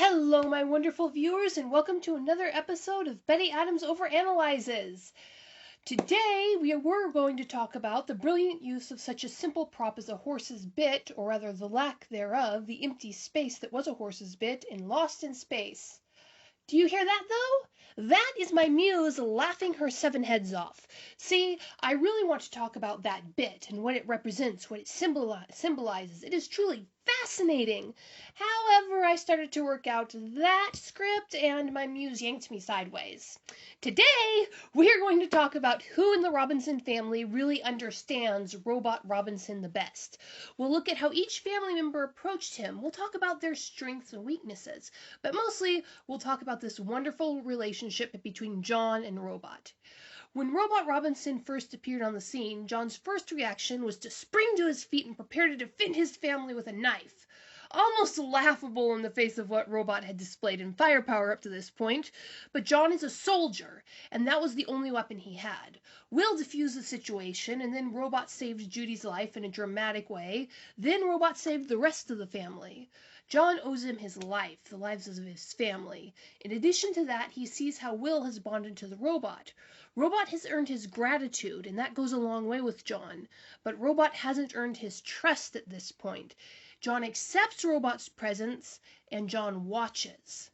Hello, my wonderful viewers, and welcome to another episode of Betty Adams Overanalyzes. Today, we're going to talk about the brilliant use of such a simple prop as a horse's bit, or rather the lack thereof, the empty space that was a horse's bit, in Lost in Space. Do you hear that, though? That is my muse laughing her seven heads off. See, I really want to talk about that bit and what it represents, what it symbolizes. It is truly fascinating. However, I started to work out that script and my muse yanked me sideways. Today, we're going to talk about who in the Robinson family really understands Robot Robinson the best. We'll look at how each family member approached him. We'll talk about their strengths and weaknesses. But mostly, we'll talk about this wonderful relationship between John and Robot. When Robot Robinson first appeared on the scene, John's first reaction was to spring to his feet and prepare to defend his family with a knife. Almost laughable in the face of what Robot had displayed in firepower up to this point, but John is a soldier, and that was the only weapon he had. Will defused the situation, and then Robot saved Judy's life in a dramatic way. Then Robot saved the rest of the family. John owes him his life, the lives of his family. In addition to that, he sees how Will has bonded to the robot. Robot has earned his gratitude, and that goes a long way with John. But Robot hasn't earned his trust at this point. John accepts Robot's presence, and John watches.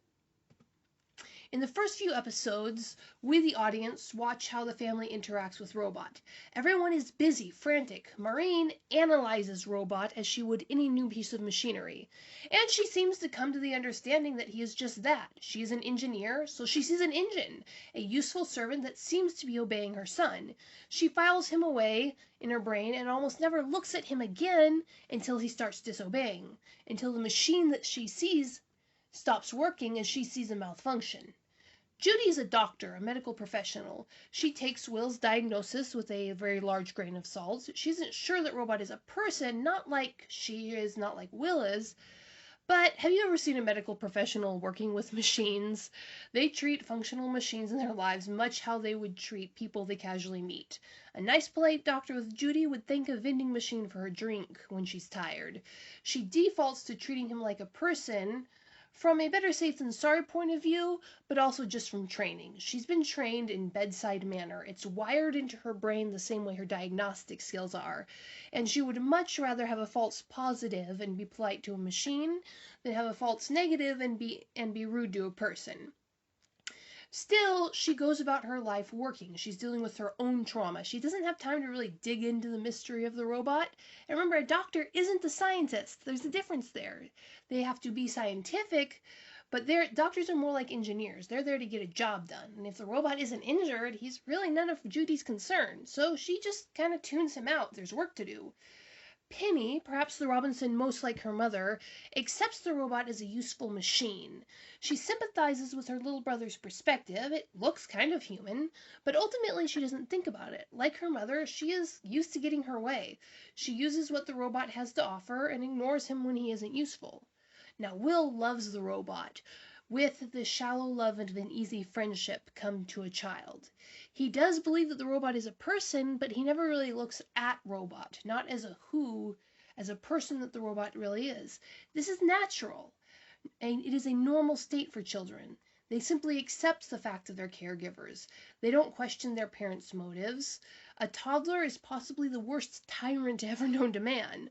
In the first few episodes, we, the audience, watch how the family interacts with Robot. Everyone is busy, frantic. Maureen analyzes Robot as she would any new piece of machinery. And she seems to come to the understanding that he is just that. She is an engineer, so she sees an engine, a useful servant that seems to be obeying her son. She files him away in her brain and almost never looks at him again until he starts disobeying, until the machine that she sees stops working and she sees a malfunction. Judy is a doctor, a medical professional. She takes Will's diagnosis with a very large grain of salt. She isn't sure that Robot is a person, not like she is, not like Will is. But have you ever seen a medical professional working with machines? They treat functional machines in their lives much how they would treat people they casually meet. A nice, polite doctor with Judy would thank a vending machine for her drink when she's tired. She defaults to treating him like a person, from a better safe than sorry point of view, but also just from training. She's been trained in bedside manner. It's wired into her brain the same way her diagnostic skills are. And she would much rather have a false positive and be polite to a machine than have a false negative and be rude to a person. Still, she goes about her life working. She's dealing with her own trauma. She doesn't have time to really dig into the mystery of the robot. And remember, a doctor isn't a scientist. There's a difference there. They have to be scientific, but doctors are more like engineers. They're there to get a job done. And if the robot isn't injured, he's really none of Judy's concern. So she just kind of tunes him out. There's work to do. Penny, perhaps the Robinson most like her mother, accepts the robot as a useful machine. She sympathizes with her little brother's perspective. It looks kind of human, but ultimately she doesn't think about it. Like her mother, she is used to getting her way. She uses what the robot has to offer and ignores him when he isn't useful. Now, Will loves the robot. With the shallow love and an easy friendship come to a child. He does believe that the robot is a person, but he never really looks at Robot, not as a person that the robot really is. This is natural, and it is a normal state for children. They simply accept the fact of their caregivers. They don't question their parents' motives. A toddler is possibly the worst tyrant ever known to man.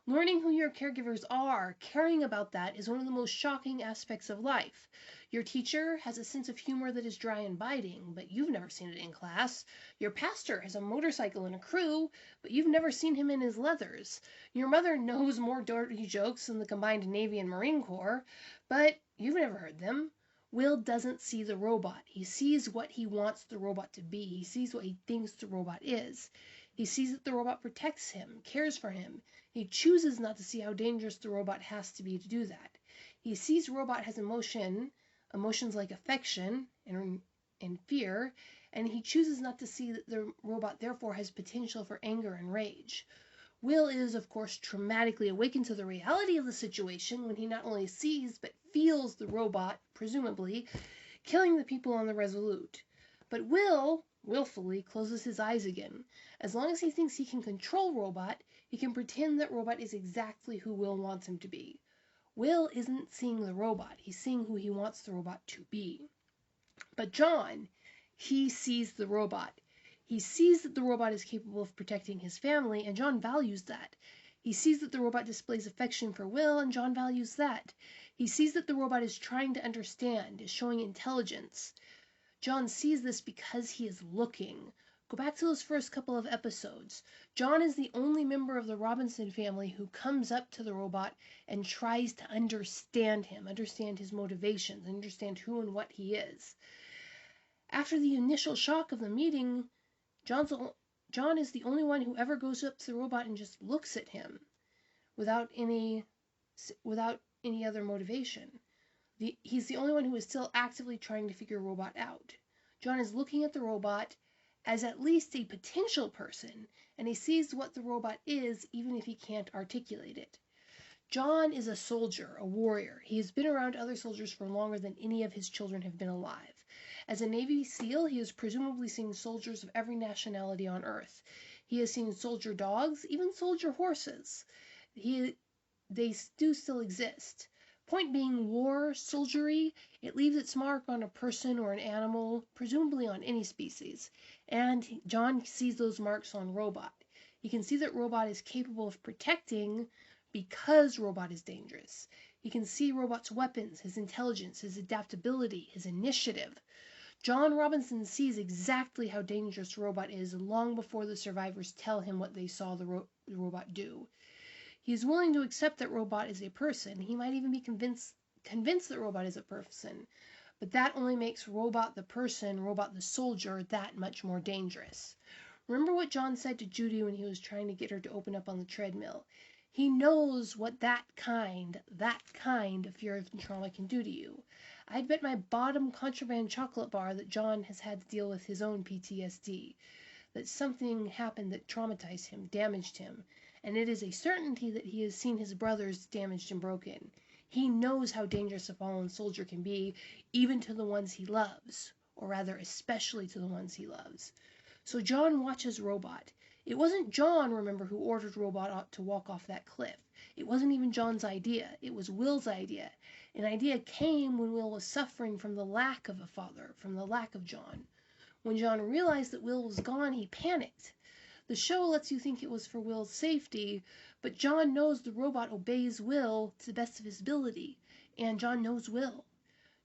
Learning who your caregivers are, caring about that, is one of the most shocking aspects of life. Your teacher has a sense of humor that is dry and biting, but you've never seen it in class. Your pastor has a motorcycle and a crew, but you've never seen him in his leathers. Your mother knows more dirty jokes than the combined Navy and Marine Corps, but you've never heard them. Will doesn't see the robot. He sees what he wants the robot to be. He sees what he thinks the robot is. He sees that the robot protects him, cares for him. He chooses not to see how dangerous the robot has to be to do that. He sees robot has emotions like affection and fear, and he chooses not to see that the robot therefore has potential for anger and rage. Will is, of course, traumatically awakened to the reality of the situation when he not only sees but feels the robot, presumably, killing the people on the Resolute. But Will willfully closes his eyes again. As long as he thinks he can control Robot, he can pretend that Robot is exactly who Will wants him to be. Will isn't seeing the robot. He's seeing who he wants the robot to be. But John, he sees the robot. He sees that the robot is capable of protecting his family, and John values that. He sees that the robot displays affection for Will, and John values that. He sees that the robot is trying to understand, is showing intelligence. John sees this because he is looking. Go back to those first couple of episodes. John is the only member of the Robinson family who comes up to the robot and tries to understand him, understand his motivations, understand who and what he is. After the initial shock of the meeting, John is the only one who ever goes up to the robot and just looks at him without any other motivation. He's the only one who is still actively trying to figure robot out. John is looking at the robot as at least a potential person, and he sees what the robot is even if he can't articulate it. John is a soldier, a warrior. He has been around other soldiers for longer than any of his children have been alive. As a Navy SEAL, he has presumably seen soldiers of every nationality on Earth. He has seen soldier dogs, even soldier horses. They do still exist. Point being, war, soldiery, it leaves its mark on a person or an animal, presumably on any species. And John sees those marks on robot. He can see that robot is capable of protecting because robot is dangerous. He can see robot's weapons, his intelligence, his adaptability, his initiative. John Robinson sees exactly how dangerous robot is long before the survivors tell him what they saw the robot do. He is willing to accept that robot is a person. He might even be convinced that robot is a person. But that only makes robot the person, robot the soldier, that much more dangerous. Remember what John said to Judy when he was trying to get her to open up on the treadmill. He knows what that kind of fear and trauma can do to you. I'd bet my bottom contraband chocolate bar that John has had to deal with his own PTSD, that something happened that traumatized him, damaged him, and it is a certainty that he has seen his brothers damaged and broken. He knows how dangerous a fallen soldier can be, even to the ones he loves, or rather, especially to the ones he loves. So John watches Robot. It wasn't John, remember, who ordered Robot to walk off that cliff. It wasn't even John's idea. It was Will's idea. An idea came when Will was suffering from the lack of a father, from the lack of John. When John realized that Will was gone, he panicked. The show lets you think it was for Will's safety, but John knows the robot obeys Will to the best of his ability, and John knows Will.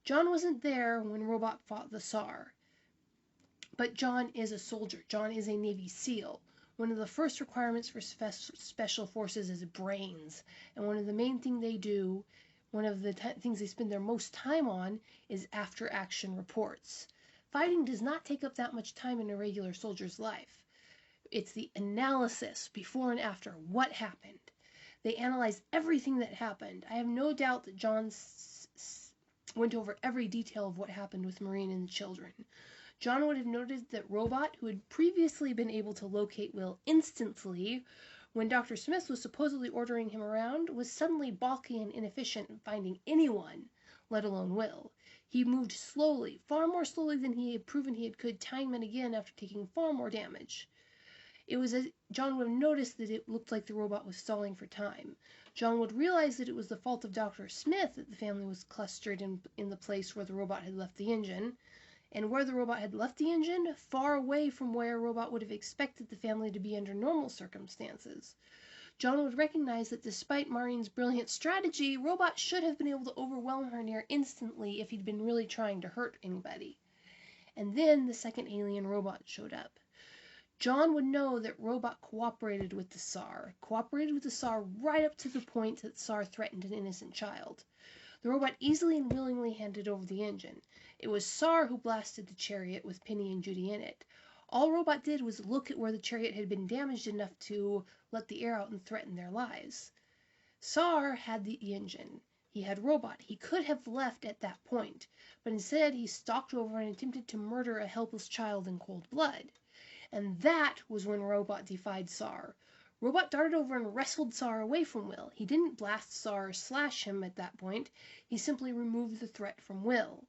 John wasn't there when Robot fought the Tsar, but John is a soldier. John is a Navy SEAL. One of the first requirements for special forces is brains, and one of the main things they do, one of the things they spend their most time on, is after-action reports. Fighting does not take up that much time in a regular soldier's life. It's the analysis, before and after, what happened. They analyze everything that happened. I have no doubt that John went over every detail of what happened with Maureen and the children. John would have noted that Robot, who had previously been able to locate Will instantly when Dr. Smith was supposedly ordering him around, was suddenly balky and inefficient in finding anyone, let alone Will. He moved slowly, far more slowly than he had proven he could time and again after taking far more damage. It was as John would have noticed that it looked like the robot was stalling for time. John would realize that it was the fault of Dr. Smith that the family was clustered in the place where the robot had left the engine. And where the robot had left the engine, far away from where Robot would have expected the family to be under normal circumstances. John would recognize that despite Maureen's brilliant strategy, Robot should have been able to overwhelm her near instantly if he'd been really trying to hurt anybody. And then the second alien robot showed up. John would know that Robot cooperated with the Tsar right up to the point that the Tsar threatened an innocent child. The robot easily and willingly handed over the engine. It was Tsar who blasted the chariot with Penny and Judy in it. All Robot did was look at where the chariot had been damaged enough to let the air out and threaten their lives. Tsar had the engine. He had Robot. He could have left at that point, but instead he stalked over and attempted to murder a helpless child in cold blood. And that was when Robot defied Tsar. Robot darted over and wrestled Tsar away from Will. He didn't blast Tsar or slash him at that point. He simply removed the threat from Will.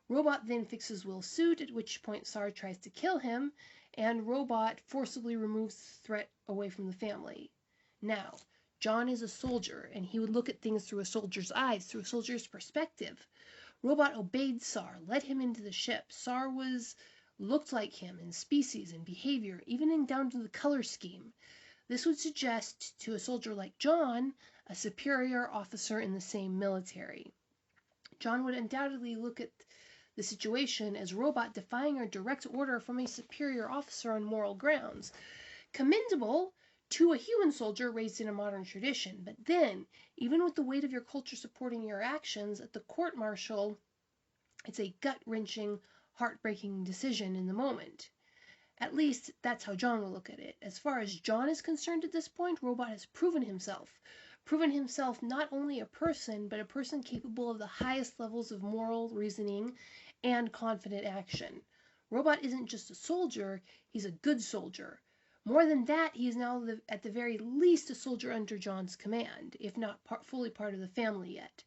Robot then fixes Will's suit, at which point Tsar tries to kill him, and Robot forcibly removes the threat away from the family. Now, John is a soldier, and he would look at things through a soldier's eyes, through a soldier's perspective. Robot obeyed Sar, led him into the ship. Sar looked like him in species and behavior, even down to the color scheme. This would suggest to a soldier like John a superior officer in the same military. John would undoubtedly look at the situation as Robot defying a direct order from a superior officer on moral grounds. Commendable to a human soldier raised in a modern tradition, but then, even with the weight of your culture supporting your actions, at the court-martial, it's a gut-wrenching, heartbreaking decision in the moment. At least, that's how John will look at it. As far as John is concerned at this point, Robot has proven himself not only a person, but a person capable of the highest levels of moral reasoning and confident action. Robot isn't just a soldier, he's a good soldier. More than that, he is now at the very least a soldier under John's command, if not fully part of the family yet.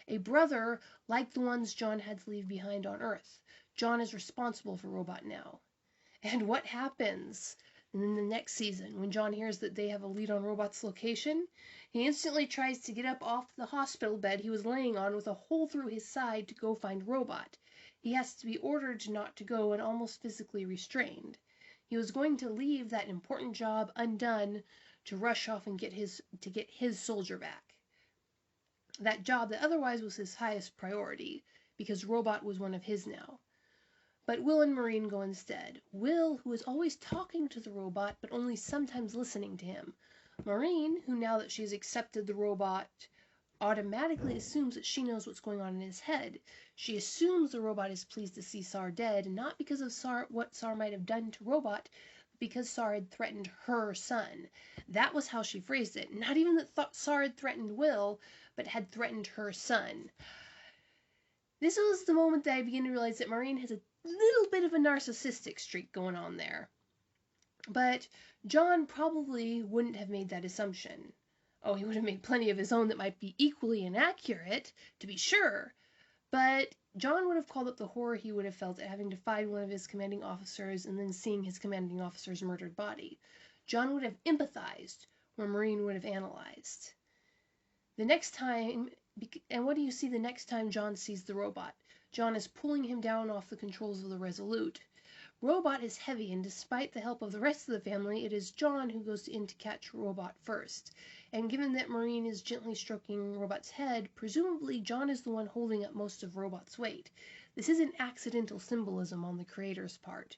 A brother like the ones John had to leave behind on Earth. John is responsible for Robot now. And what happens in the next season when John hears that they have a lead on Robot's location? He instantly tries to get up off the hospital bed he was laying on with a hole through his side to go find Robot. He has to be ordered not to go and almost physically restrained. He was going to leave that important job undone to rush off and get his soldier back. That job that otherwise was his highest priority, because Robot was one of his now. But Will and Maureen go instead. Will, who is always talking to the robot, but only sometimes listening to him. Maureen, who now that she's accepted the robot, automatically assumes that she knows what's going on in his head. She assumes the robot is pleased to see Sar dead, and not because of what Sar might have done to Robot, but because Sar had threatened her son. That was how she phrased it. Not even that Sar had threatened Will, but had threatened her son. This was the moment that I began to realize that Maureen has a little bit of a narcissistic streak going on there. But John probably wouldn't have made that assumption. Oh, he would have made plenty of his own that might be equally inaccurate, to be sure. But John would have called up the horror he would have felt at having to find one of his commanding officers and then seeing his commanding officer's murdered body. John would have empathized where Maureen would have analyzed. The next time, and what do you see the next time John sees the robot? John is pulling him down off the controls of the Resolute. Robot is heavy, and despite the help of the rest of the family, it is John who goes in to catch Robot first. And given that Maureen is gently stroking Robot's head, presumably John is the one holding up most of Robot's weight. This isn't accidental symbolism on the creator's part.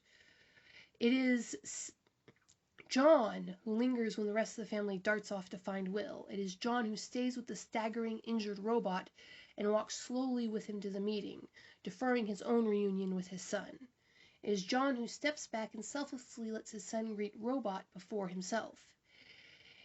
It is John who lingers when the rest of the family darts off to find Will. It is John who stays with the staggering, injured Robot and walks slowly with him to the meeting, deferring his own reunion with his son. It is John who steps back and selflessly lets his son greet Robot before himself.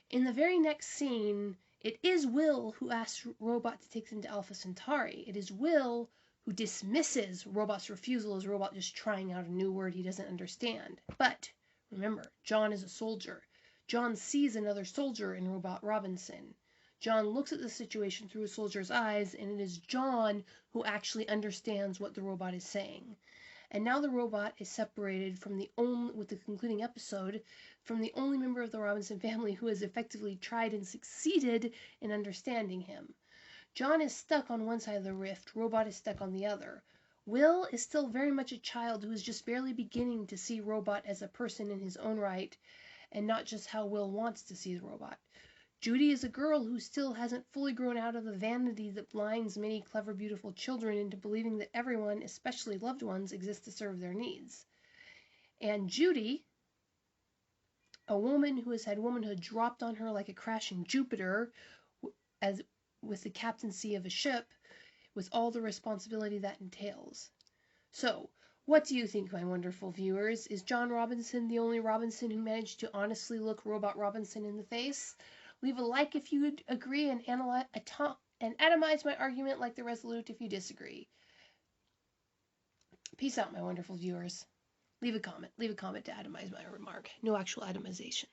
In the very next scene, it is Will who asks Robot to take them to Alpha Centauri. It is Will who dismisses Robot's refusal as Robot just trying out a new word he doesn't understand. But remember, John is a soldier. John sees another soldier in Robot Robinson. John looks at the situation through a soldier's eyes, and it is John who actually understands what the robot is saying. And now the robot is separated from with the concluding episode, from the only member of the Robinson family who has effectively tried and succeeded in understanding him. John is stuck on one side of the rift, Robot is stuck on the other. Will is still very much a child who is just barely beginning to see Robot as a person in his own right, and not just how Will wants to see the robot. Judy is a girl who still hasn't fully grown out of the vanity that blinds many clever, beautiful children into believing that everyone, especially loved ones, exists to serve their needs. And Judy, a woman who has had womanhood dropped on her like a crashing Jupiter, as with the captaincy of a ship, with all the responsibility that entails. So, what do you think, my wonderful viewers? Is John Robinson the only Robinson who managed to honestly look Robot Robinson in the face? Leave a like if you agree and atomize my argument like the Resolute if you disagree. Peace out, my wonderful viewers. Leave a comment to atomize my remark. No actual atomization.